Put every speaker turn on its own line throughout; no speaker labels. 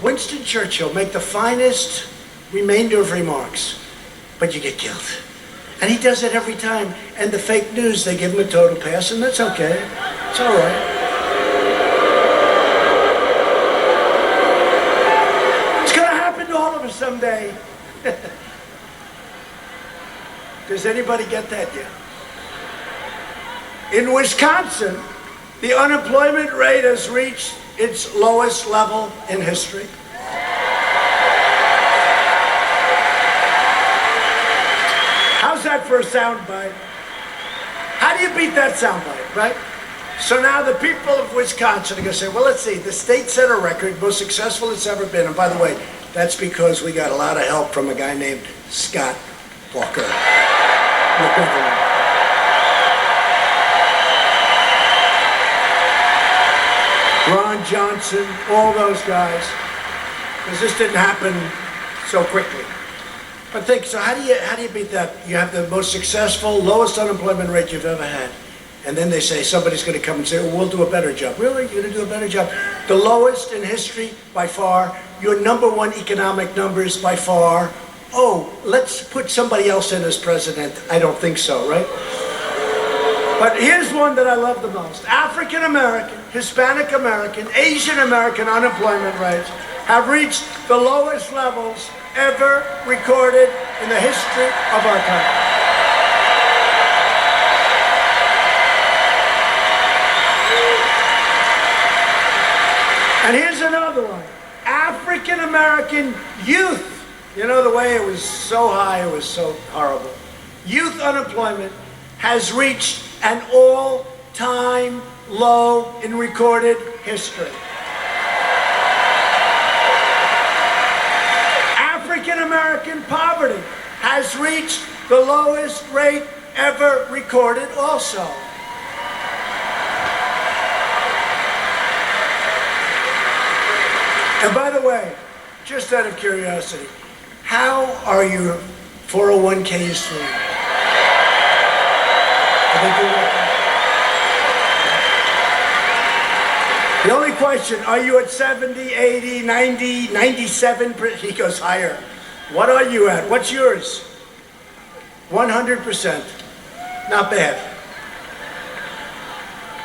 Winston Churchill make the finest remainder of remarks, but you get killed. And he does it every time. And the fake news, they give him a total pass, and that's okay. It's all right. It's going to happen to all of us someday. Does anybody get that yet? In Wisconsin, the unemployment rate has reached its lowest level in history. How's that for a soundbite? How do you beat that soundbite, right? So now the people of Wisconsin are going to say, well, let's see, the state set a record, most successful it's ever been. And by the way, that's because we got a lot of help from a guy named Scott Walker. Ron Johnson, all those guys, because this didn't happen so quickly. But think, so how do you beat that? You have the most successful, lowest unemployment rate you've ever had. And then they say, somebody's going to come and say, well, we'll do a better job. Really? You're going to do a better job? The lowest in history by far. Your #1 economic numbers by far. Oh, let's put somebody else in as president. I don't think so, right? But here's one that I love the most. African American, Hispanic American, Asian American unemployment rates have reached the lowest levels ever recorded in the history of our country. And here's another one. African American youth. You know, the way it was so high, it was so horrible. Youth unemployment has reached an all-time low in recorded history. African American poverty has reached the lowest rate ever recorded also. And by the way, just out of curiosity, how are your 401ks doing? The only question, are you at 70, 80, 90, 97? He goes higher. What are you at? What's yours? 100%. Not bad.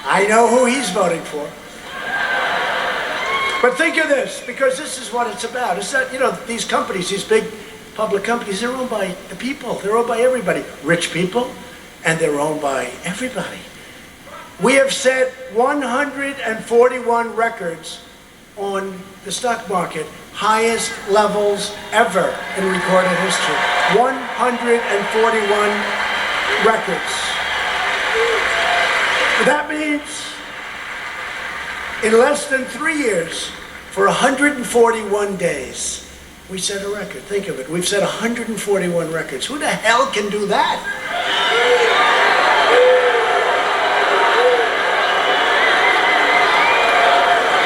I know who he's voting for. But think of this, because this is what it's about. It's that, you know, these companies, these big public companies, they're owned by the people. They're owned by everybody. Rich people, and they're owned by everybody. We have set 141 records on the stock market, highest levels ever in recorded history. 141 records. That means in less than 3 years, for 141 days, we set a record. Think of it. We've set 141 records. Who the hell can do that?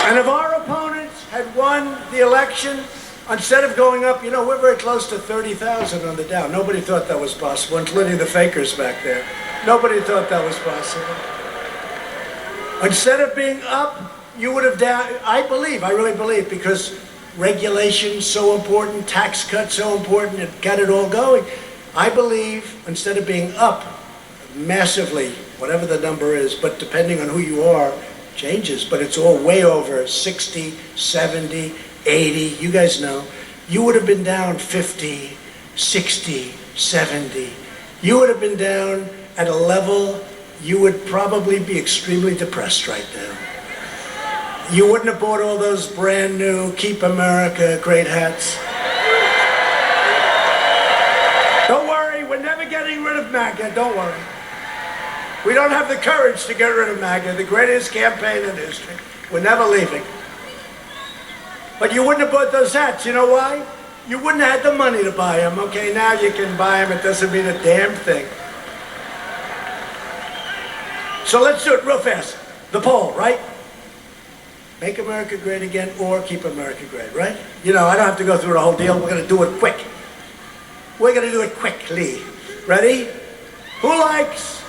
And if our opponents had won the election, instead of going up, you know, we're very close to 30,000 on the Dow. Nobody thought that was possible, including the fakers back there. Nobody thought that was possible. Instead of being up, you would have down, I really believe, because regulation so important, tax cuts so important, it got it all going. I believe instead of being up massively, whatever the number is, but depending on who you are, changes, but it's all way over 60, 70, 80, you guys know. You would have been down 50, 60, 70. You would have been down at a level you would probably be extremely depressed right now. You wouldn't have bought all those brand new Keep America great hats. Don't worry, we're never getting rid of MAGA, don't worry. We don't have the courage to get rid of MAGA, the greatest campaign in history. We're never leaving. But you wouldn't have bought those hats, you know why? You wouldn't have had the money to buy them. Okay, now you can buy them, it doesn't mean a damn thing. So let's do it real fast. The poll, right? Make America great again or keep America great, right? You know, I don't have to go through the whole deal. We're going to do it quick. We're going to do it quickly. Ready? Who likes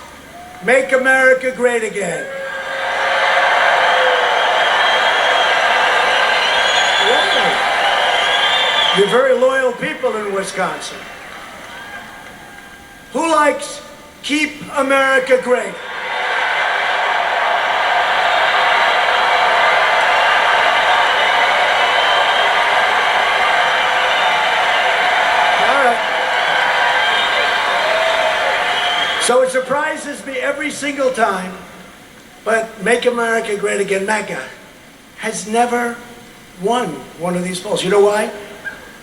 Make America Great Again? Wow. You're very loyal people in Wisconsin. Who likes Keep America Great? So it surprises me every single time, but Make America Great Again, MAGA, has never won one of these polls. You know why?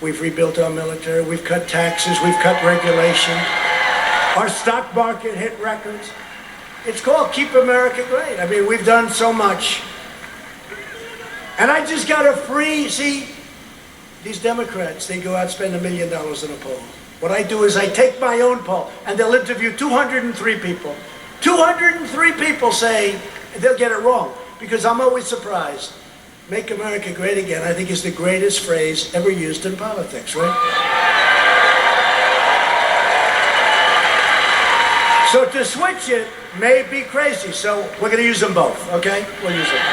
We've rebuilt our military, we've cut taxes, we've cut regulation, our stock market hit records. It's called Keep America Great. I mean, we've done so much. And I just got a free, see, these Democrats, they go out, spend $1 million in a poll. What I do is I take my own poll, and they'll interview 203 people. 203 people say, they'll get it wrong, because I'm always surprised. Make America Great Again, I think, is the greatest phrase ever used in politics, right? So to switch it may be crazy, so we're going to use them both, okay? We'll use them.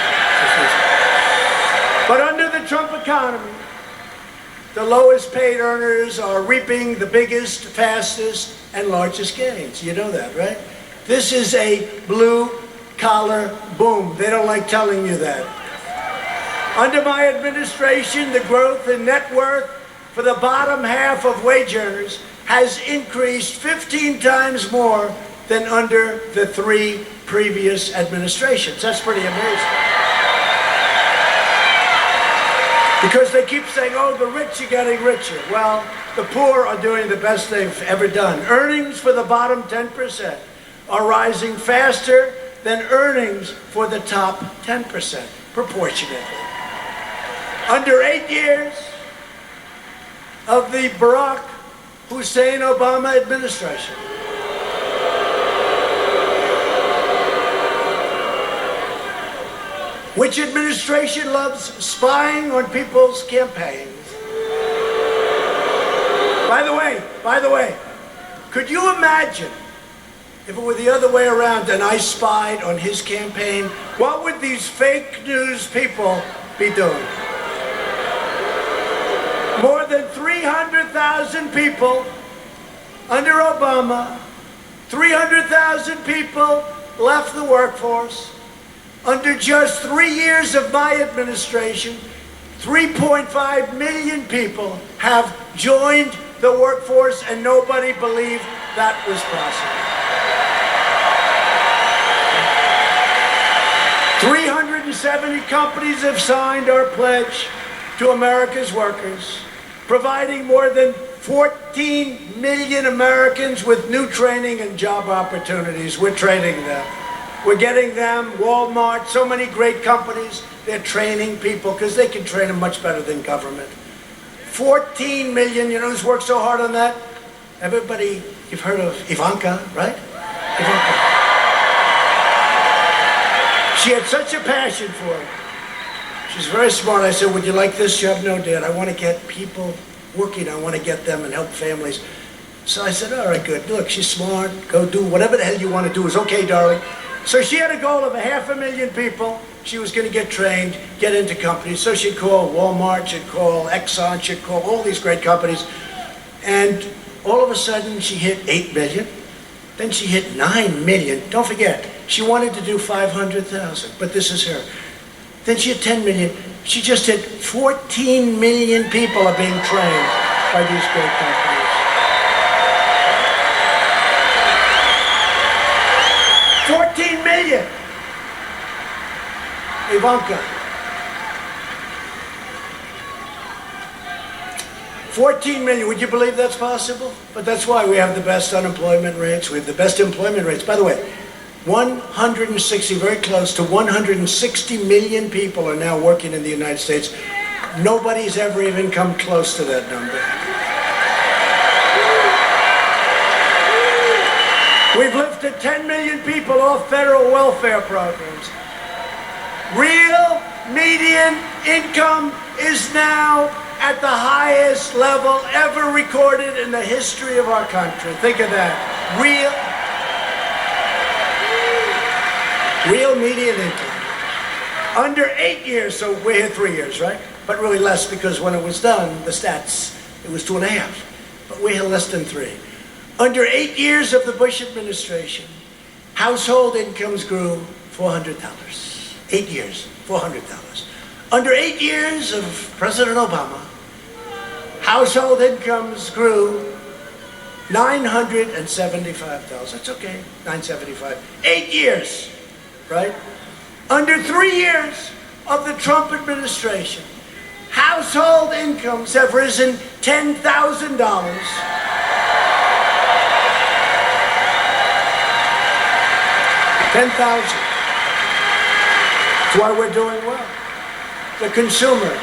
But under the Trump economy, the lowest paid earners are reaping the biggest, fastest, and largest gains. You know that, right? This is a blue-collar boom. They don't like telling you that. Under my administration, the growth in net worth for the bottom half of wage earners has increased 15 times more than under the 3 previous administrations. That's pretty amazing. Because they keep saying, oh, the rich are getting richer. Well, the poor are doing the best they've ever done. Earnings for the bottom 10% are rising faster than earnings for the top 10%, proportionately. Under 8 years of the Barack Hussein Obama administration, which administration loves spying on people's campaigns? By the way, could you imagine if it were the other way around and I spied on his campaign? What would these fake news people be doing? More than 300,000 people under Obama, 300,000 people left the workforce. Under just 3 years of my administration, 3.5 million people have joined the workforce, and nobody believed that was possible. 370 companies have signed our pledge to America's workers, providing more than 14 million Americans with new training and job opportunities. We're training them. We're getting them, Walmart, so many great companies, they're training people because they can train them much better than government. 14 million, you know who's worked so hard on that? Everybody, you've heard of Ivanka, right? Ivanka. She had such a passion for it. She's very smart. I said, would you like this job? No, Dad, I want to get people working. I want to get them and help families. So I said, all right, good. Look, she's smart. Go do whatever the hell you want to do is okay, darling. So she had a goal of 500,000 people. She was going to get trained, get into companies. So she'd call Walmart, she'd call Exxon, she'd call all these great companies. And all of a sudden, she hit 8 million. Then she hit 9 million. Don't forget, she wanted to do 500,000, but this is her. Then she hit 10 million. She just hit 14 million people are being trained by these great companies. 14 million. Ivanka. 14 million. Would you believe that's possible? But that's why we have the best unemployment rates. We have the best employment rates. By the way, 160, very close to 160 million people are now working in the United States. Nobody's ever even come close to that number. We've lifted 10 million people off federal welfare programs. Real median income is now at the highest level ever recorded in the history of our country. Think of that. Real median income. Under 8 years, so we're here 3 years, right? but really less because when it was done, the stats, it was 2.5. But we had less than 3. Under 8 years of the Bush administration, household incomes grew $400. 8 years, $400. Under 8 years of President Obama, household incomes grew $975. That's okay, $975. 8 years, right? Under 3 years of the Trump administration, household incomes have risen $10,000. $10,000. That's why we're doing well. The consumer.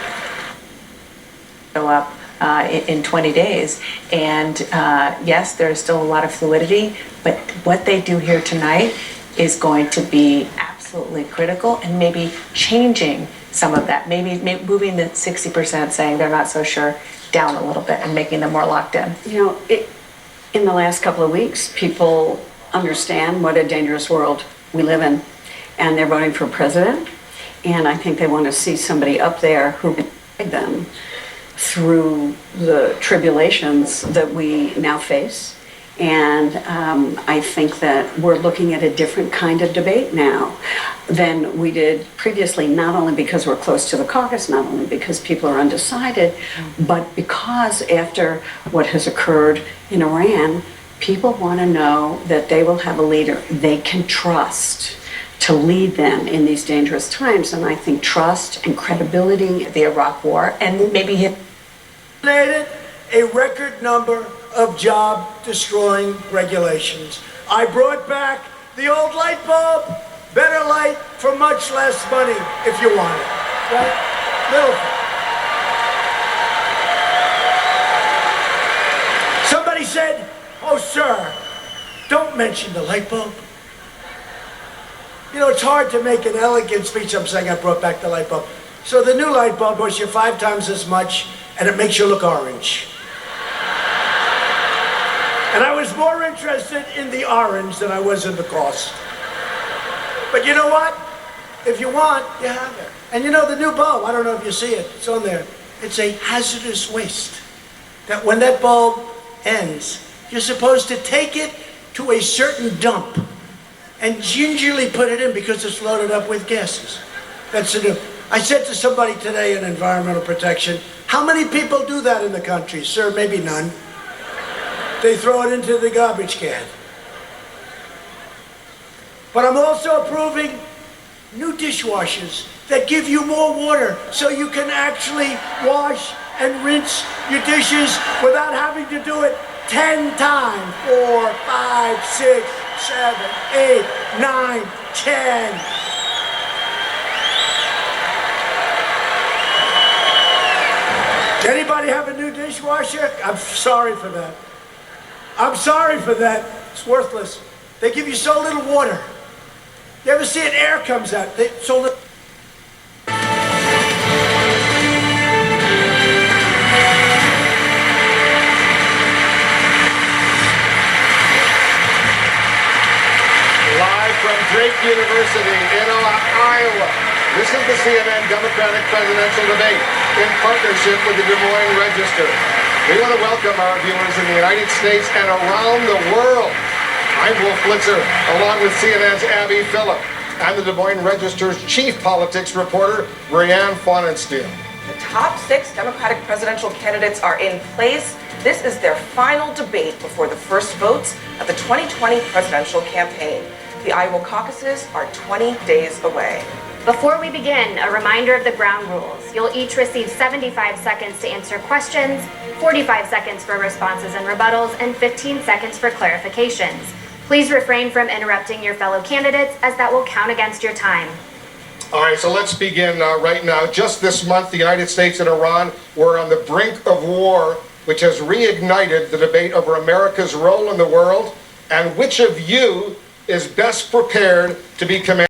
Go up in 20 days. And yes, there's still a lot of fluidity, but what they do here tonight is going to be absolutely critical and maybe changing some of that, maybe moving the 60% saying they're not so sure down a little bit and making them more locked in.
You know, in the last couple of weeks, people understand what a dangerous world we live in, and they're voting for president, and I think they want to see somebody up there who can guide them through the tribulations that we now face. And I think that we're looking at a different kind of debate now than we did previously, not only because we're close to the caucus, not only because people are undecided, but because after what has occurred in Iran, people want to know that they will have a leader they can trust to lead them in these dangerous times. And I think trust and credibility,
The Iraq War, and maybe hit
a record number of job-destroying regulations. I brought back the old light bulb, better light for much less money if you want it, right? Little thing. Somebody said, "Oh, sir, don't mention the light bulb." You know, it's hard to make an elegant speech. I'm saying I brought back the light bulb. So the new light bulb costs you 5 times as much, and it makes you look orange. And I was more interested in the orange than I was in the cost. But you know what? If you want, you have it. And you know the new bulb, I don't know if you see it, it's on there. It's a hazardous waste. That when that bulb ends, you're supposed to take it to a certain dump and gingerly put it in because it's loaded up with gases. That's the new. I said to somebody today in environmental protection, how many people do that in the country? Sir, maybe none. They throw it into the garbage can. But I'm also approving new dishwashers that give you more water so you can actually wash and rinse your dishes without having to do it 10 times. 4, 5, 6, 7, 8, 9, 10. Anybody have a new dishwasher? I'm sorry for that. I'm sorry for that. It's worthless. They give you so little water. You ever see it? Air comes out. So little.
Live from Drake University in Iowa. This is the CNN Democratic presidential debate in partnership with the Des Moines Register. We want to welcome our viewers in the United States and around the world. I'm Wolf Blitzer, along with CNN's Abby Phillip and the Des Moines Register's chief politics reporter, Brianne Faunensteel.
The top 6 Democratic presidential candidates are in place. This is their final debate before the first votes of the 2020 presidential campaign. The Iowa caucuses are 20 days away.
Before we begin, a reminder of the ground rules. You'll each receive 75 seconds to answer questions, 45 seconds for responses and rebuttals, and 15 seconds for clarifications. Please refrain from interrupting your fellow candidates, as that will count against your time.
All right, so let's begin right now. Just this month, the United States and Iran were on the brink of war, which has reignited the debate over America's role in the world and which of you is best prepared to be commander.